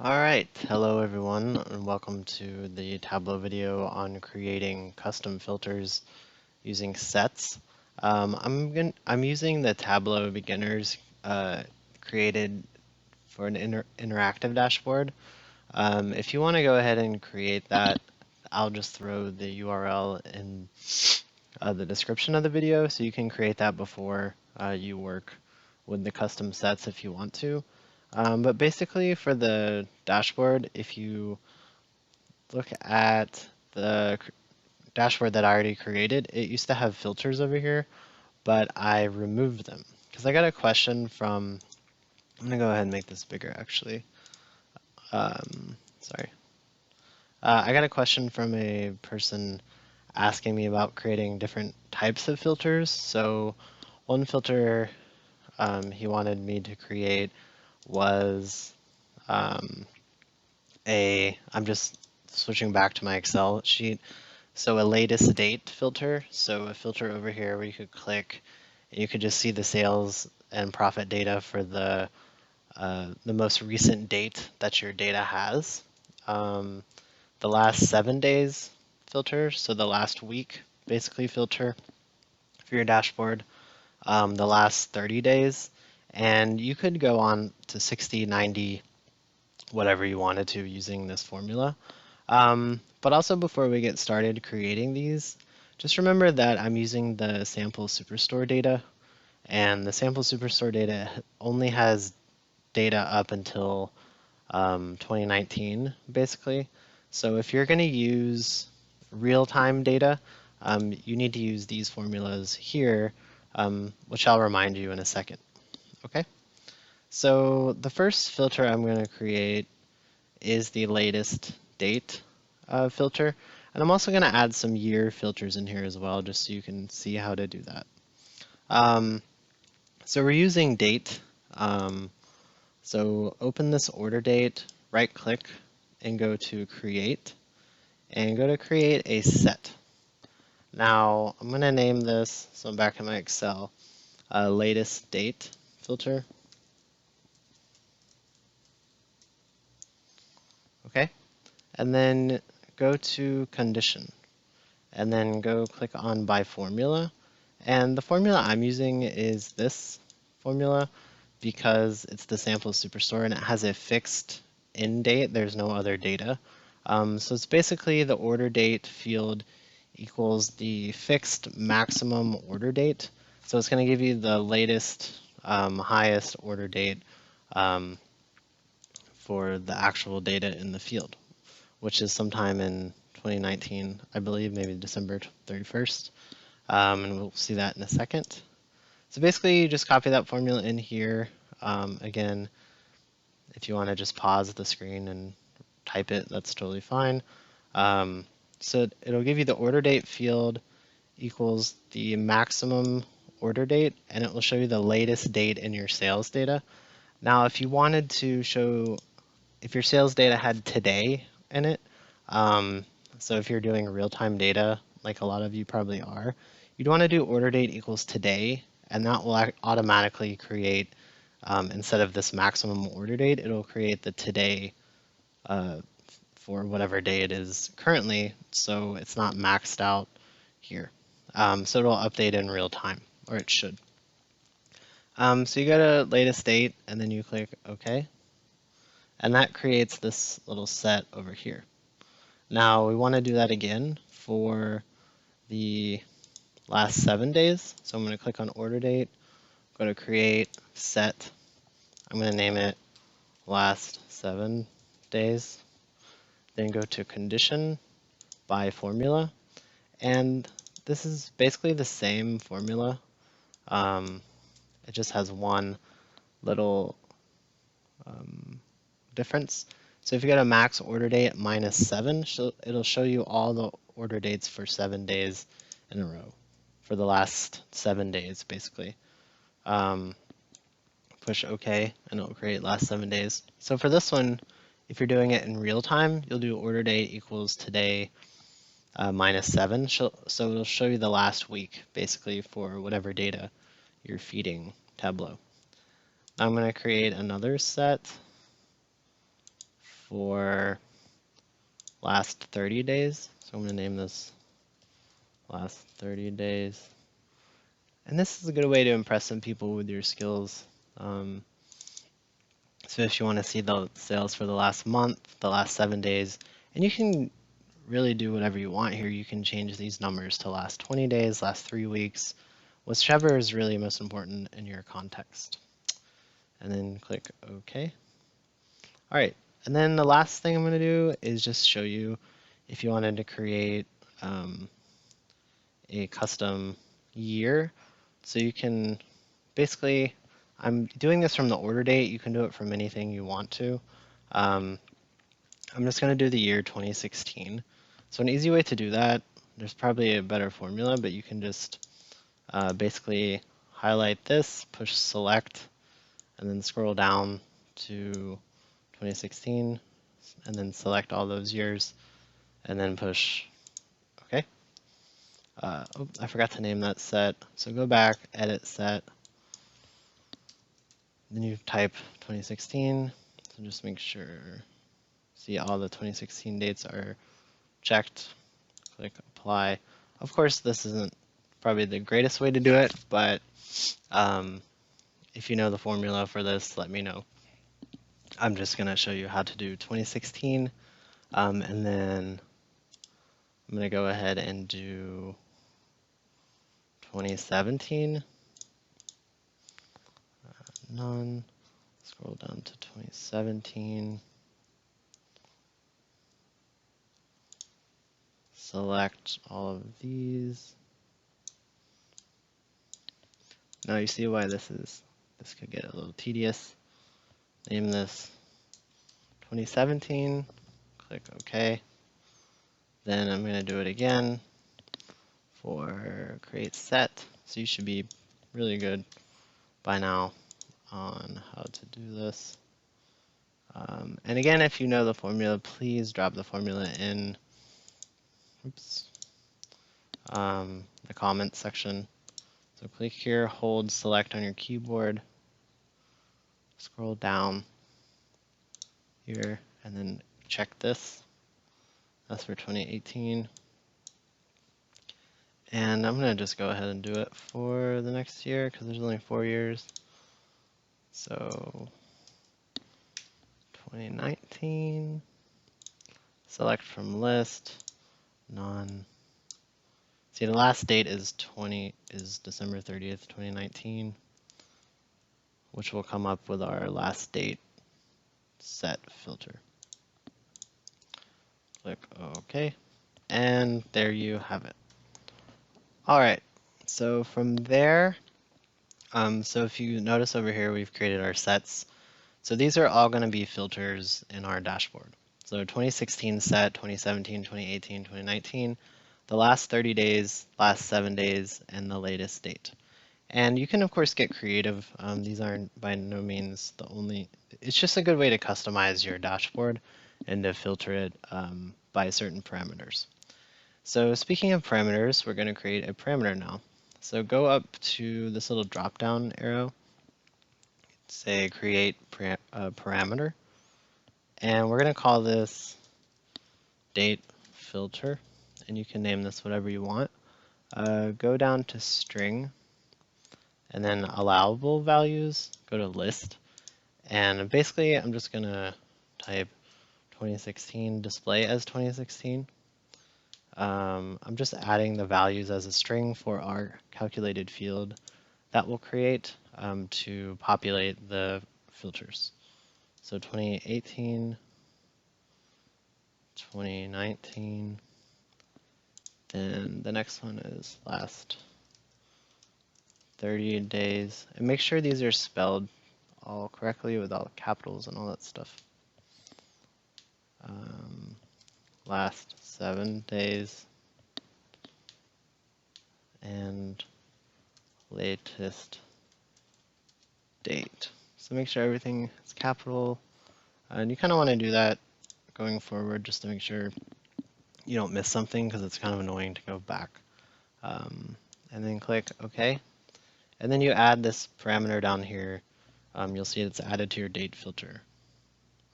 Alright, hello everyone, and welcome to the Tableau video on creating custom filters using sets. I'm using the Tableau beginners created for an interactive dashboard. If you want to go ahead and create that, I'll just throw the URL in the description of the video, so you can create that before you work with the custom sets if you want to. But basically for the dashboard, if you look at the dashboard that I already created, it used to have filters over here, but I removed them because I got a question from, I'm gonna go ahead and make this bigger actually. Sorry. I got a question from a person asking me about creating different types of filters. So one filter he wanted me to create was um, I'm just switching back to my Excel sheet. So a latest date filter. So a filter over here where you could click and you could just see the sales and profit data for the most recent date that your data has. The last 7 days filter, so the last week basically filter for your dashboard. The last 30 days, and you could go on to 60, 90, whatever you wanted to using this formula. But also before we get started creating these, just remember that I'm using the sample superstore data, and the sample superstore data only has data up until 2019, basically. So if you're going to use real-time data, you need to use these formulas here, which I'll remind you in a second. Okay? So the first filter I'm going to create is the latest date filter. And I'm also going to add some year filters in here as well, just so you can see how to do that. So we're using date. So open this order date, right click, and go to create, and go to create a set. Now I'm going to name this, so I'm back in my Excel, latest date filter. Okay, and then go to condition, and then go click on by formula. And the formula I'm using is this formula because it's the sample superstore and it has a fixed end date. There's no other data. So it's basically the order date field equals the fixed maximum order date. So it's going to give you the latest, highest order date for the actual data in the field, which is sometime in 2019, I believe, maybe December 31st. And we'll see that in a second. So basically, you just copy that formula in here. Again, if you want to just pause the screen and type it, that's totally fine. So it'll give you the order date field equals the maximum order date, and it will show you the latest date in your sales data. Now, if you wanted to show, if your sales data had today in it, so if you're doing real-time data, like a lot of you probably are, you'd want to do order date equals today, and that will automatically create, instead of this maximum order date, it'll create the today for whatever day it is currently, so it's not maxed out here. So it'll update in real time, or it should. So you go to latest date, and then you click OK, and that creates this little set over here. Now we want to do that again for the last 7 days. So I'm going to click on order date, go to create set. I'm going to name it last 7 days. Then go to condition by formula. And this is basically the same formula. It just has one little difference. So if you go to max order date -7, it'll show you all the order dates for 7 days in a row for the last 7 days, basically. Push OK, and it'll create last 7 days. So for this one, if you're doing it in real time, you'll do order date equals today -7. So it'll show you the last week, basically, for whatever data you're feeding Tableau. Now I'm going to create another set for last 30 days. So I'm going to name this last 30 days. And this is a good way to impress some people with your skills. So if you want to see the sales for the last month, the last 7 days, and you can really do whatever you want here. You can change these numbers to last 20 days, last 3 weeks, whichever is really most important in your context. And then click OK. All right, and then the last thing I'm going to do is just show you if you wanted to create a custom year. So you can basically, I'm doing this from the order date. You can do it from anything you want to. I'm just going to do the year 2016. So an easy way to do that, there's probably a better formula, but you can just basically highlight this, push select, and then scroll down to 2016, and then select all those years, and then push OK. Oh, I forgot to name that set. So go back, edit set, then you type 2016. So just make sure, see all the 2016 dates are checked. Click apply. Of course, this isn't probably the greatest way to do it, but if you know the formula for this, let me know. I'm just going to show you how to do 2016, and then I'm going to go ahead and do 2017. None. Scroll down to 2017. Select all of these. Now you see why this could get a little tedious. Name this 2017. Click OK. Then I'm going to do it again for create set. So you should be really good by now on how to do this. And again, if you know the formula, please drop the formula in the comments section. So click here, hold select on your keyboard, scroll down here, and then check this. That's for 2018. And I'm going to just go ahead and do it for the next year because there's only 4 years. So 2019, select from list, none. See, the last date is December 30th, 2019, which will come up with our last date set filter. Click OK, and there you have it. All right, so from there, so if you notice over here, we've created our sets. So these are all going to be filters in our dashboard. So 2016 set, 2017, 2018, 2019, the last 30 days, last 7 days, and the latest date. And you can, of course, get creative. These aren't by no means the only, it's just a good way to customize your dashboard and to filter it by certain parameters. So speaking of parameters, we're going to create a parameter now. So go up to this little drop-down arrow, say create parameter, and we're going to call this date filter, and you can name this whatever you want. Go down to string, and then allowable values, go to list, and basically I'm just going to type 2016 display as 2016. I'm just adding the values as a string for our calculated field that will create to populate the filters. So 2018, 2019, then the next one is last 30 days. And make sure these are spelled all correctly with all capitals and all that stuff. Last 7 days and latest date. So make sure everything is capital, and you kind of want to do that going forward just to make sure you don't miss something because it's kind of annoying to go back. And then click OK. And then you add this parameter down here. You'll see it's added to your date filter.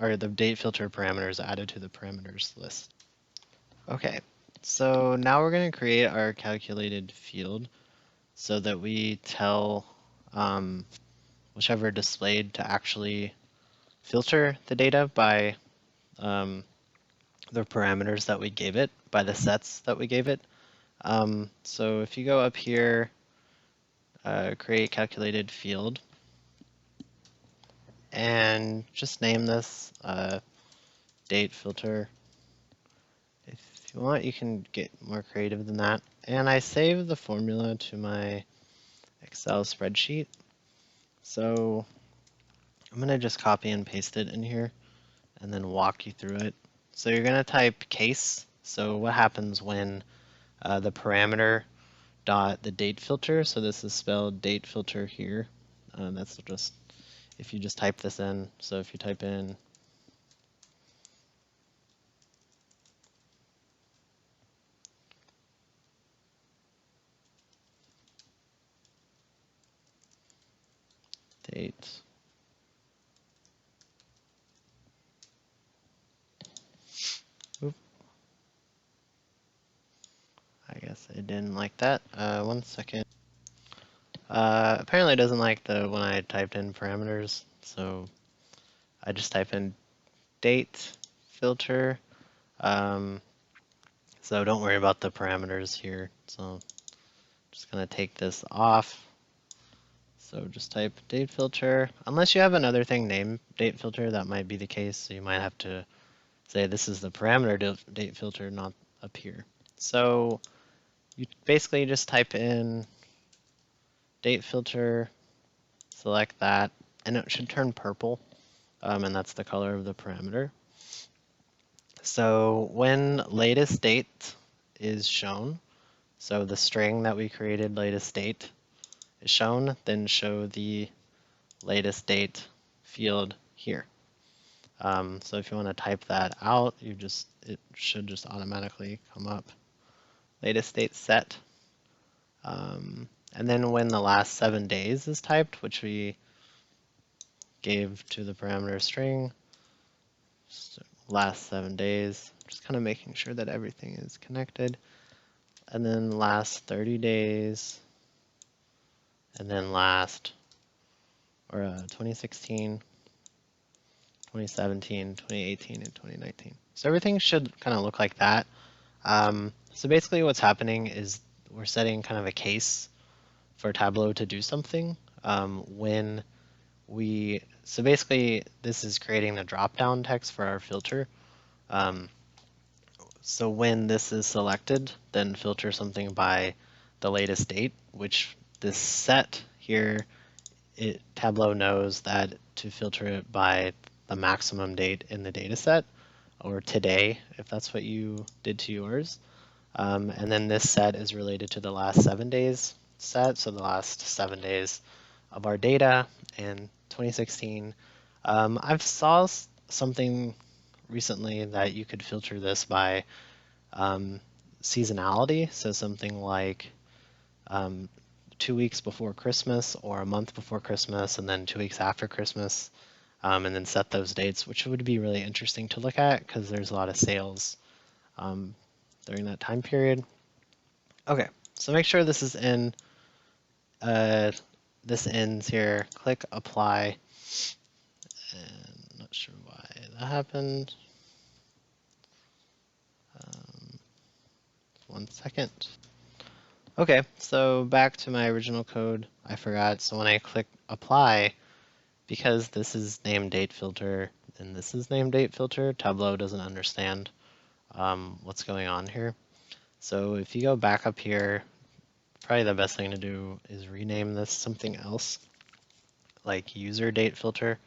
or the date filter parameters added to the parameters list. Okay, so now we're going to create our calculated field so that we tell whichever displayed to actually filter the data by the parameters that we gave it, by the sets that we gave it. So if you go up here, create calculated field, and just name this date filter. If you want, you can get more creative than that. And I saved the formula to my Excel spreadsheet. So I'm going to just copy and paste it in here and then walk you through it. So you're going to type case. So what happens when the parameter dot the date filter, so this is spelled date filter here. That's just if you just type this in. So if you type in date, oop, I guess it didn't like that. 1 second. Apparently it doesn't like the when I typed in parameters, so I just type in date filter. So don't worry about the parameters here. So I'm just gonna take this off. So just type date filter. Unless you have another thing named date filter, that might be the case. So you might have to say this is the parameter date filter, not up here. So you basically just type in date filter, select that, and it should turn purple. And that's the color of the parameter. So when latest date is shown, so the string that we created, latest date, is shown, then show the latest date field here. So if you want to type that out, it should just automatically come up. Latest date set. And then when the last 7 days is typed, which we gave to the parameter string, last 7 days, just kind of making sure that everything is connected. And then last 30 days, and then last, or 2016, 2017, 2018, and 2019. So everything should kind of look like that. So basically what's happening is we're setting kind of a case for Tableau to do something when so basically this is creating the drop-down text for our filter. So when this is selected, then filter something by the latest date, which this set here, Tableau knows that to filter it by the maximum date in the data set, or today, if that's what you did to yours. And then this set is related to the last 7 days set, so the last 7 days of our data in 2016. I've saw something recently that you could filter this by seasonality, so something like 2 weeks before Christmas or a month before Christmas and then 2 weeks after Christmas, and then set those dates, which would be really interesting to look at because there's a lot of sales during that time period. Okay, so make sure this is in, this ends here, click apply, and I'm not sure why that happened. 1 second. Okay, so back to my original code, I forgot, so when I click apply, because this is named date filter and this is named date filter, Tableau doesn't understand what's going on here. So if you go back up here, probably the best thing to do is rename this something else, like user date filter.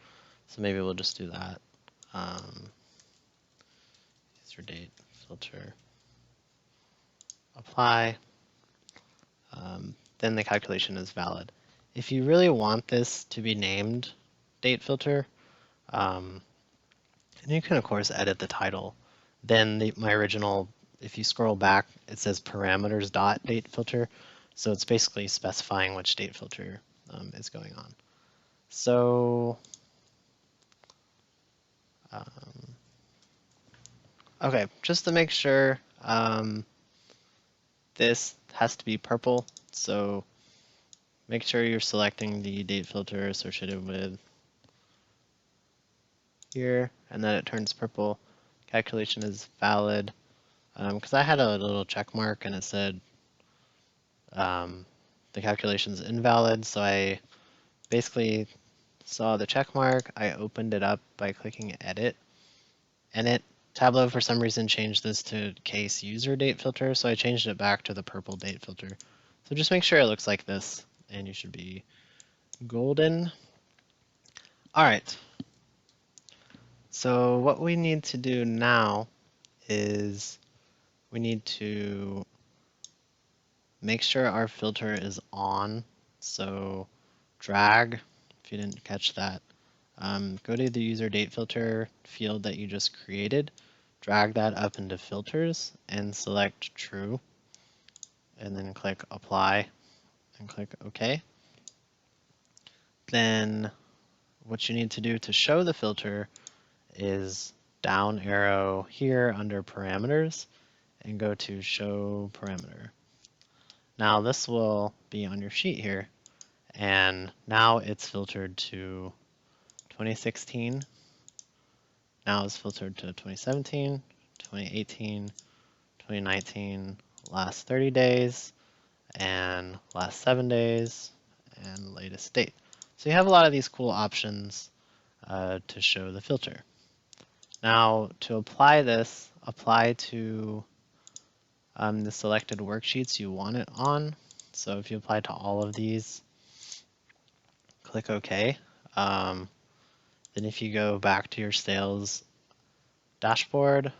So maybe we'll just do that. User date filter, apply. Then the calculation is valid. If you really want this to be named date filter, and you can of course edit the title. Then my original, if you scroll back, it says parameters dot date filter. So it's basically specifying which date filter is going on. So Okay, just to make sure, this has to be purple, so make sure you're selecting the date filter associated with here, and then it turns purple. Calculation is valid, because I had a little check mark and it said the calculation is invalid, so I basically saw the check mark, I opened it up by clicking edit, and Tableau for some reason changed this to case user date filter, so I changed it back to the purple date filter. So just make sure it looks like this, and you should be golden. All right. So what we need to do now is we need to make sure our filter is on. So drag, if you didn't catch that, go to the user date filter field that you just created, drag that up into filters and select true, and then click apply and click OK. Then what you need to do to show the filter is down arrow here under parameters and go to show parameter. Now this will be on your sheet here, and now it's filtered to 2016. Now it's filtered to 2017, 2018, 2019, last 30 days, and last 7 days, and latest date. So you have a lot of these cool options to show the filter. Now to apply this, apply to the selected worksheets you want it on. So if you apply to all of these, click OK. Then if you go back to your sales dashboard,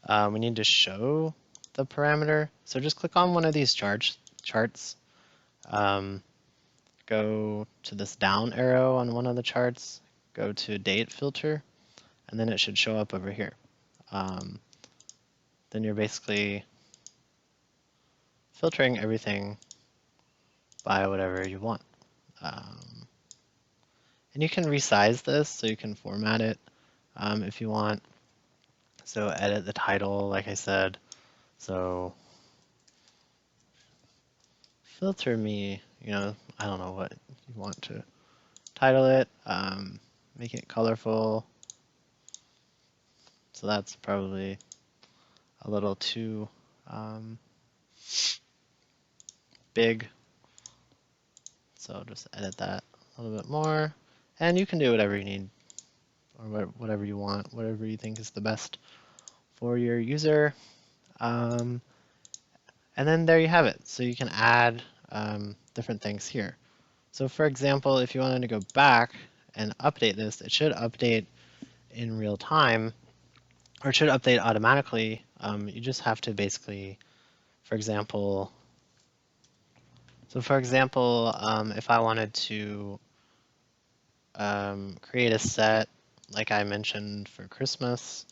we need to show the parameter. So just click on one of these charts. Go to this down arrow on one of the charts, go to date filter, and then it should show up over here. Then you're basically filtering everything by whatever you want. And you can resize this, so you can format it if you want. So edit the title, like I said. So filter me, I don't know what you want to title it. Make it colorful. So that's probably a little too big. So I'll just edit that a little bit more. And you can do whatever you need, or whatever you want, whatever you think is the best for your user. And then there you have it. So you can add different things here. So for example, if you wanted to go back and update this, it should update in real time, or it should update automatically. You just have to basically, for example, if I wanted to create a set, like I mentioned for Christmas,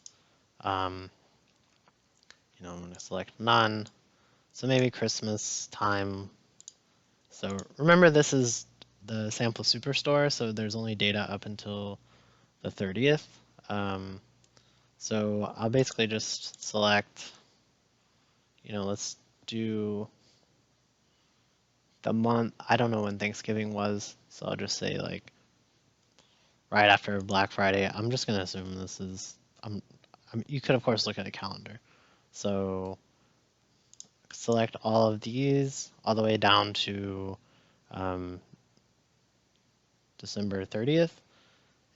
I'm going to select none. So maybe Christmas time. So remember, this is the sample superstore, so there's only data up until the 30th. So I'll basically just select, let's do the month. I don't know when Thanksgiving was, so I'll just say like right after Black Friday. I'm just going to assume this is, you could of course look at a calendar. So select all of these all the way down to December 30th,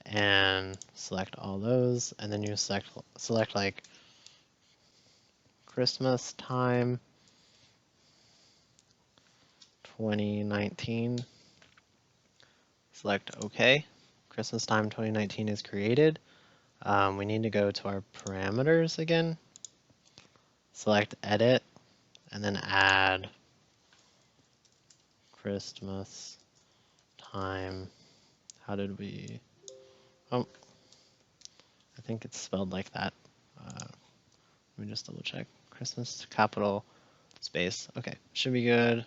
and select all those, and then you select like Christmas time 2019. Select OK. Christmas time 2019 is created. We need to go to our parameters again. Select edit, and then add Christmas time. How did we? Oh, I think it's spelled like that. Let me just double check. Christmas, capital, space. Okay, should be good.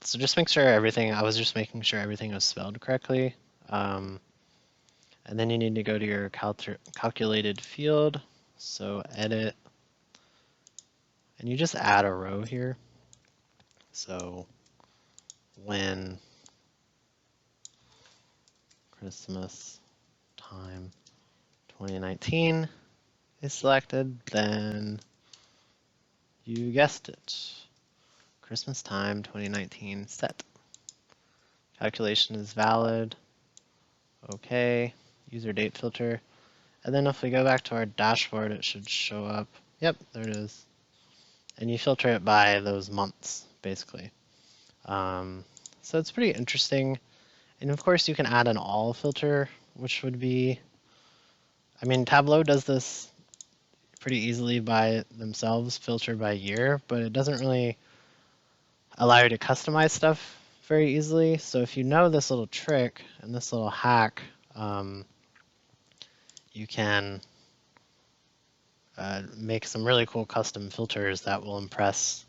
So just make sure everything, I was just making sure everything was spelled correctly. And then you need to go to your calculated field. So edit, and you just add a row here. So when Christmas time 2019 is selected, then you guessed it. Christmas time 2019 set. Calculation is valid. Okay. User date filter. And then if we go back to our dashboard, it should show up. Yep, there it is. And you filter it by those months, basically. So it's pretty interesting. And of course, you can add an all filter, which would be, I mean, Tableau does this pretty easily by themselves, filter by year, but it doesn't really allow you to customize stuff very easily. So if you know this little trick and this little hack, you can make some really cool custom filters that will impress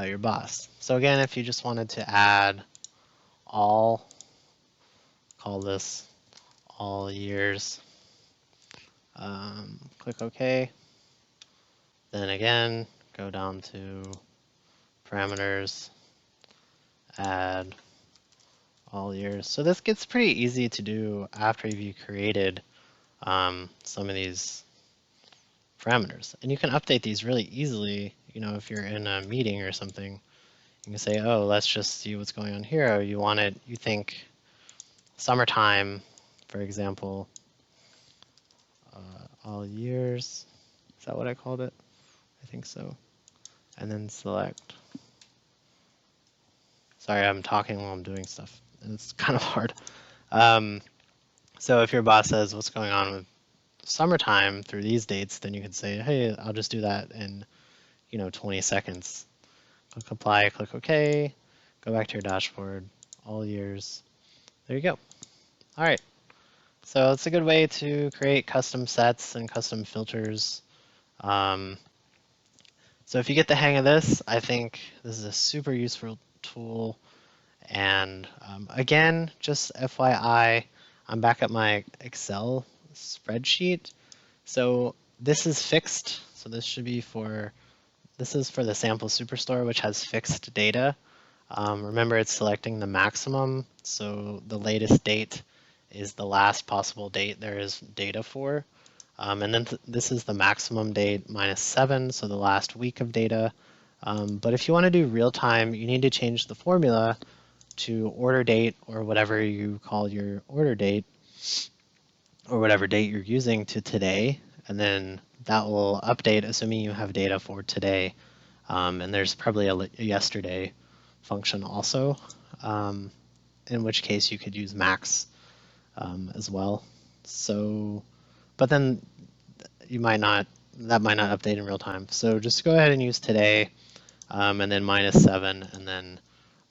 your boss. So again, if you just wanted to add all, call this all years, click OK. Then again, go down to parameters, add all years. So this gets pretty easy to do after you've created some of these parameters. And you can update these really easily. You know, if you're in a meeting or something, you can say, oh, let's just see what's going on here. You want it, you think summertime, for example, all years. Is that what I called it? I think so. And then select. Sorry, I'm talking while I'm doing stuff. And it's kind of hard. So if your boss says what's going on with summertime through these dates, then you can say, hey, I'll just do that in 20 seconds. Click apply, click OK, go back to your dashboard, all years. There you go. All right. So it's a good way to create custom sets and custom filters. So if you get the hang of this, I think this is a super useful tool. And again, just FYI, I'm back at my Excel spreadsheet. So this is fixed. So this should be this is for the sample superstore, which has fixed data. Remember, it's selecting the maximum. So the latest date is the last possible date there is data for. And then this is the maximum date -7, so the last week of data. But if you want to do real time, you need to change the formula to order date, or whatever you call your order date, or whatever date you're using, to today. And then that will update assuming you have data for today. And there's probably a yesterday function also, in which case you could use max as well. So, but then that might not update in real time. So just go ahead and use today, and then -7, and then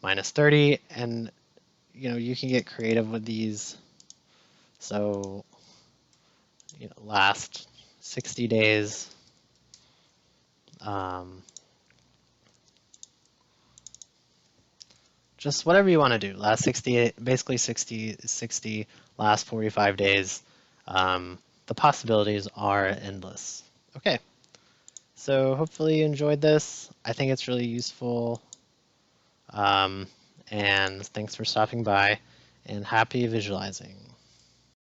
-30, and you can get creative with these. So last 60 days. Just whatever you want to do. Last 60, basically 60, last 45 days. The possibilities are endless. Okay, so hopefully you enjoyed this. I think it's really useful. And thanks for stopping by, and happy visualizing.